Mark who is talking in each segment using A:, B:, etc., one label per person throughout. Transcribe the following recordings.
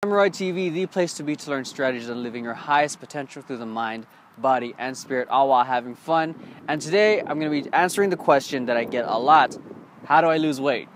A: Samurai TV, the place to be to learn strategies on living your highest potential through the mind, body, and spirit, all while having fun. And today, I'm going to be answering the question that I get a lot: how do I lose weight?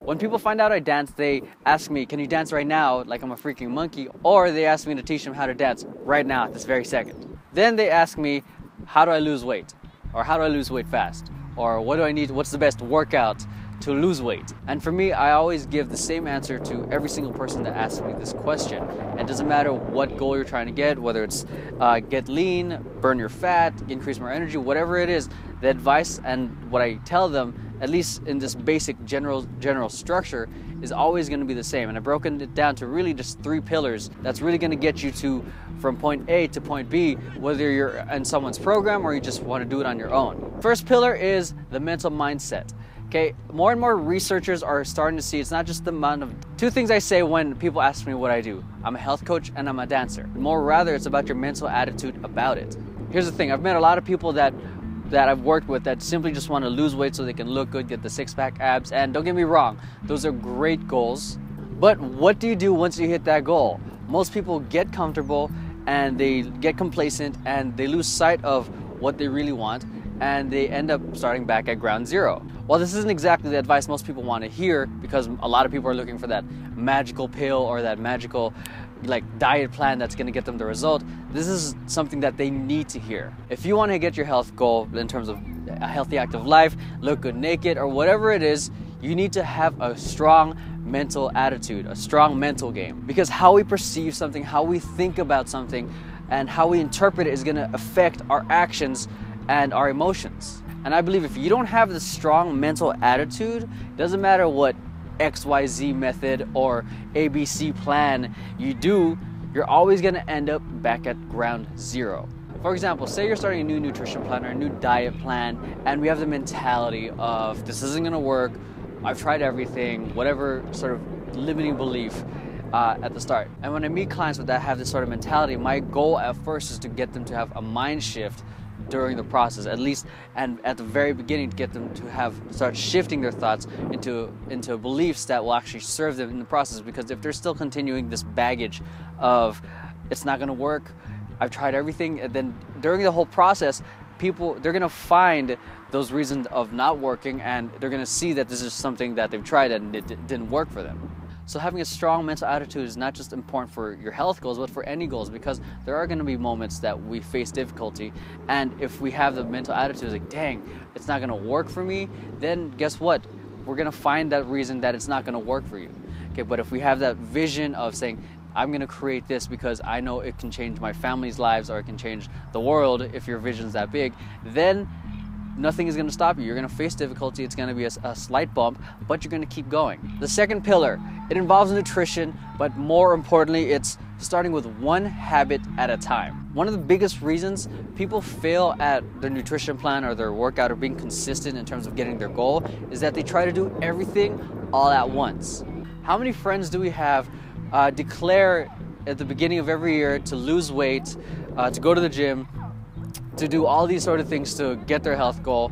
A: When people find out I dance, they ask me, can you dance right now, like I'm a freaking monkey? Or they ask me to teach them how to dance right now at this very second. Then they ask me, how do I lose weight? Or how do I lose weight fast? Or what do I need, what's the best workout to lose weight? And for me, I always give the same answer to every single person that asks me this question. It doesn't matter what goal you're trying to get, whether it's get lean, burn your fat, increase more energy, whatever it is, the advice and what I tell them, at least in this basic general structure, is always going to be the same. And I've broken it down to really just 3 pillars that's really going to get you from point A to point B, whether you're in someone's program or you just want to do it on your own. First pillar is the mental mindset. Okay, more and more researchers are starting to see it's not just the amount of 2 things I say when people ask me what I do. I'm a health coach and I'm a dancer. More rather, it's about your mental attitude about it. Here's the thing, I've met a lot of people that I've worked with that simply just want to lose weight so they can look good, get the six-pack abs, and don't get me wrong, those are great goals. But what do you do once you hit that goal? Most people get comfortable and they get complacent and they lose sight of what they really want, and they end up starting back at ground zero. Well, this isn't exactly the advice most people want to hear, because a lot of people are looking for that magical pill or that magical diet plan that's going to get them the result. This is something that they need to hear. If you want to get your health goal in terms of a healthy, active life, look good naked, or whatever it is, you need to have a strong mental attitude, a strong mental game. Because how we perceive something, how we think about something, and how we interpret it is going to affect our actions and our emotions. And I believe if you don't have this strong mental attitude, it doesn't matter what XYZ method or ABC plan you do, you're always going to end up back at ground zero. For example, say you're starting a new nutrition plan or a new diet plan, and we have the mentality of this isn't going to work, I've tried everything, whatever sort of limiting belief at the start. And when I meet clients that have this sort of mentality, my goal at first is to get them to have a mind shift during the process, at least, and at the very beginning, to get them to start shifting their thoughts into beliefs that will actually serve them in the process. Because if they're still continuing this baggage of it's not going to work, I've tried everything, and then during the whole process, they're going to find those reasons of not working, and they're going to see that this is something that they've tried and it didn't work for them. So having a strong mental attitude is not just important for your health goals, but for any goals, because there are going to be moments that we face difficulty. And if we have the mental attitude like, dang, it's not going to work for me, then guess what? We're going to find that reason that it's not going to work for you. Okay, but if we have that vision of saying, I'm going to create this because I know it can change my family's lives, or it can change the world if your vision's that big, then nothing is going to stop you. You're going to face difficulty. It's going to be a slight bump, but you're going to keep going. The second pillar, it involves nutrition, but more importantly, it's starting with one habit at a time. One of the biggest reasons people fail at their nutrition plan or their workout or being consistent in terms of getting their goal is that they try to do everything all at once. How many friends do we have declare at the beginning of every year to lose weight, to go to the gym, to do all these sort of things to get their health goal,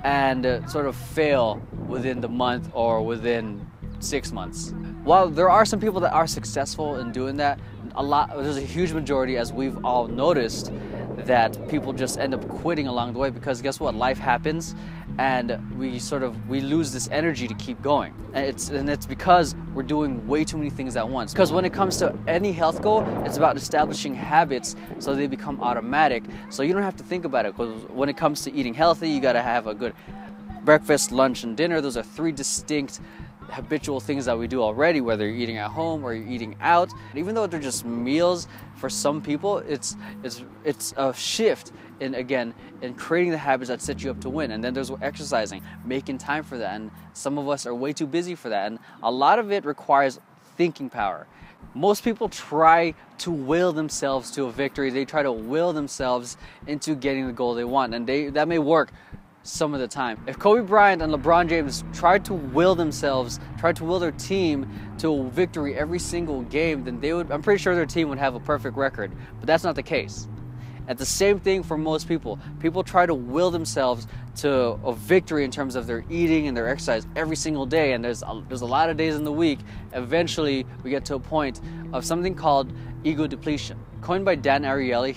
A: and sort of fail within the month or within 6 months? While there are some people that are successful in doing that, there's a huge majority, as we've all noticed, that people just end up quitting along the way, because guess what? Life happens, and we lose this energy to keep going. And it's because we're doing way too many things at once. Because when it comes to any health goal, it's about establishing habits so they become automatic, so you don't have to think about it. Because when it comes to eating healthy, you got to have a good breakfast, lunch, and dinner. Those are 3 distinct habitual things that we do already, whether you're eating at home or you're eating out. Even though they're just meals, for some people it's a shift in creating the habits that set you up to win. And then there's exercising, making time for that, and some of us are way too busy for that, and a lot of it requires thinking power. Most people try to will themselves to a victory. They try to will themselves into getting the goal they want, and that may work some of the time. If Kobe Bryant and LeBron James tried to will their team to a victory every single game, then I'm pretty sure their team would have a perfect record. But that's not the case. And the same thing for most people. People try to will themselves to a victory in terms of their eating and their exercise every single day, and there's a lot of days in the week. Eventually we get to a point of something called ego depletion. Coined by Dan Ariely,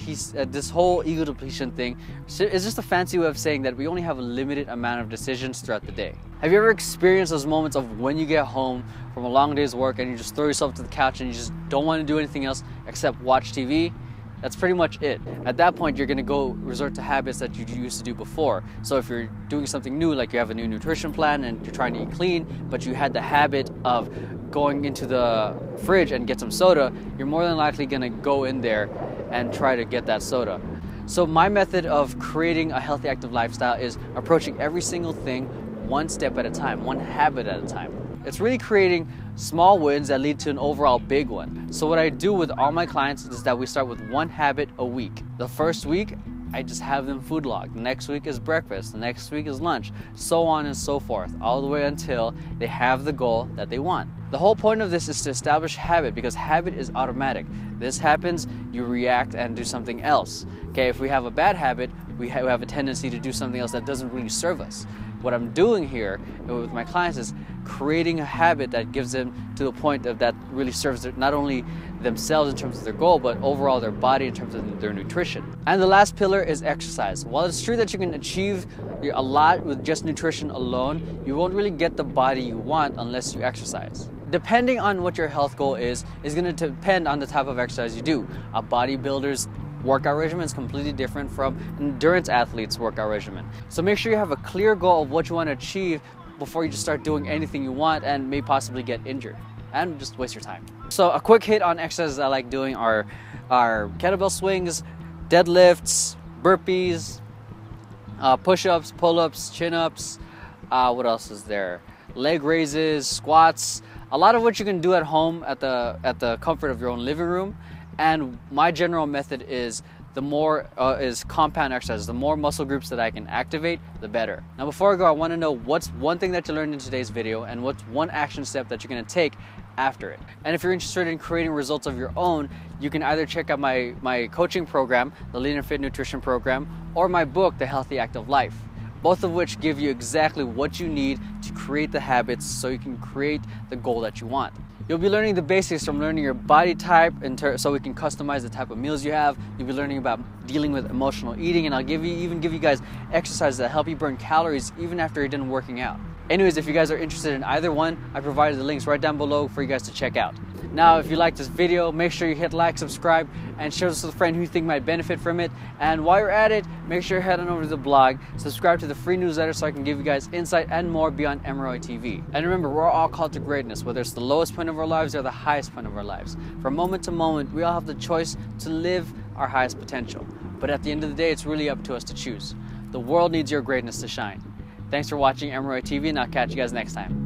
A: this whole ego depletion thing is just a fancy way of saying that we only have a limited amount of decisions throughout the day. Have you ever experienced those moments of when you get home from a long day's work and you just throw yourself to the couch and you just don't want to do anything else except watch TV? That's pretty much it. At that point, you're going to go resort to habits that you used to do before. So if you're doing something new, like you have a new nutrition plan and you're trying to eat clean, but you had the habit of going into the fridge and get some soda, you're more than likely going to go in there and try to get that soda. So my method of creating a healthy, active lifestyle is approaching every single thing one step at a time, one habit at a time. It's really creating small wins that lead to an overall big one. So what I do with all my clients is that we start with one habit a week. The first week, I just have them food log. The next week is breakfast. The next week is lunch. So on and so forth, all the way until they have the goal that they want. The whole point of this is to establish habit, because habit is automatic. This happens, you react and do something else. Okay, if we have a bad habit, we have a tendency to do something else that doesn't really serve us. What I'm doing here with my clients is creating a habit that gives them to the point of that really serves not only themselves in terms of their goal, but overall their body in terms of their nutrition. And the last pillar is exercise. While it's true that you can achieve a lot with just nutrition alone, you won't really get the body you want unless you exercise. Depending on what your health goal is going to depend on the type of exercise you do. A bodybuilder's workout regimen is completely different from an endurance athlete's workout regimen. So make sure you have a clear goal of what you want to achieve before you just start doing anything you want and may possibly get injured and just waste your time. So a quick hit on exercises I like doing are kettlebell swings, deadlifts, burpees, push-ups, pull-ups, chin-ups, what else is there? Leg raises, squats, a lot of what you can do at home at the comfort of your own living room. And my general method is is compound exercises. The more muscle groups that I can activate, the better. Now before I go, I want to know what's one thing that you learned in today's video and what's one action step that you're going to take after it. And if you're interested in creating results of your own, you can either check out my coaching program, the Lean and Fit Nutrition Program, or my book, The Healthy Active Life. Both of which give you exactly what you need to create the habits so you can create the goal that you want. You'll be learning the basics from learning your body type so we can customize the type of meals you have. You'll be learning about dealing with emotional eating, and I'll even give you guys exercises that help you burn calories even after you're done working out. Anyways, if you guys are interested in either one, I provided the links right down below for you guys to check out. Now, if you like this video, make sure you hit like, subscribe, and share this with a friend who you think might benefit from it. And while you're at it, make sure you head on over to the blog, subscribe to the free newsletter so I can give you guys insight and more beyond Emerald TV. And remember, we're all called to greatness, whether it's the lowest point of our lives or the highest point of our lives. From moment to moment, we all have the choice to live our highest potential. But at the end of the day, it's really up to us to choose. The world needs your greatness to shine. Thanks for watching Emerald TV, and I'll catch you guys next time.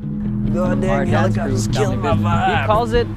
B: God dang, helicopter's killing my vibe.
A: He calls it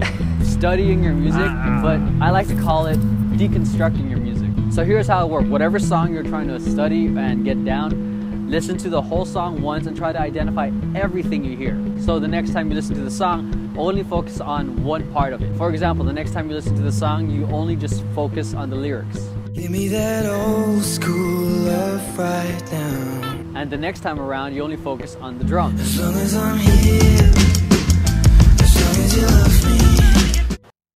A: studying your music, but I like to call it deconstructing your music. So here's how it works. Whatever song you're trying to study and get down, listen to the whole song once and try to identify everything you hear. So the next time you listen to the song, only focus on one part of it. For example, the next time you listen to the song, you only just focus on the lyrics.
B: Give me that old school love right now.
A: And the next time around, you only focus on the drums.
B: As long as I'm here, as long as you love me.